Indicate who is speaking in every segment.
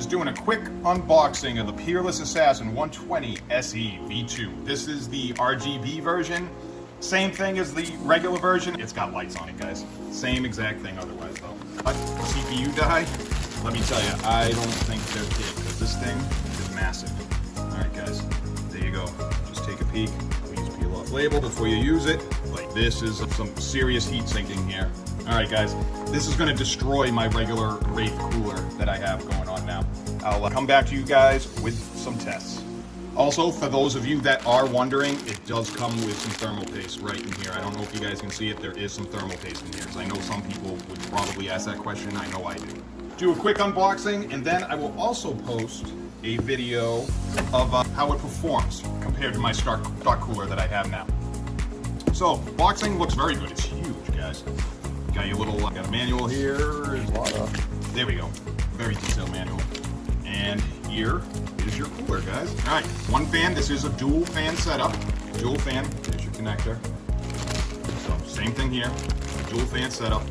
Speaker 1: Just doing a quick unboxing of the Peerless Assassin 120 SE V2. This is the RGB version. Same thing as the regular version. It's got lights on it, guys. Same exact thing otherwise, though. But CPU die, let me tell you, I don't think they're kidding, because this thing is massive. All right, guys, there you go. Just take a peek. Please peel off label before you use it. Like, this is some serious heat sinking here. All right, guys, this is going to destroy my regular Wraith cooler that I have going on now. I'll come back to you guys with some tests. Also, for those of you that are wondering, it does come with some thermal paste right in here. I don't know if you guys can see it. There is some thermal paste in here, because I know some people would probably ask that question. I know I do. Do a quick unboxing, and then I will also post a video of how it performs compared to my stock cooler that I have now. So, boxing looks very good. It's huge, guys. Got your little, got a manual here. There we go. Very detailed manual. And here is your cooler, guys. All right, one fan. This is a dual fan setup. Dual fan. There's your connector. So same thing here. Dual fan setup.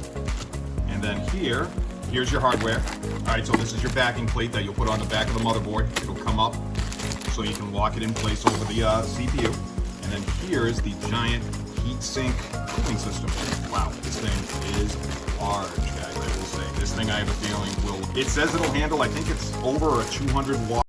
Speaker 1: And then here's your hardware. All right, so this is your backing plate that you'll put on the back of the motherboard. It'll come up so you can lock it in place over the CPU. And then here is the giant heatsink cooling system. Wow, this thing is large, guys, I will say. This thing, I have a feeling, it says it'll handle, I think it's over a 200 watt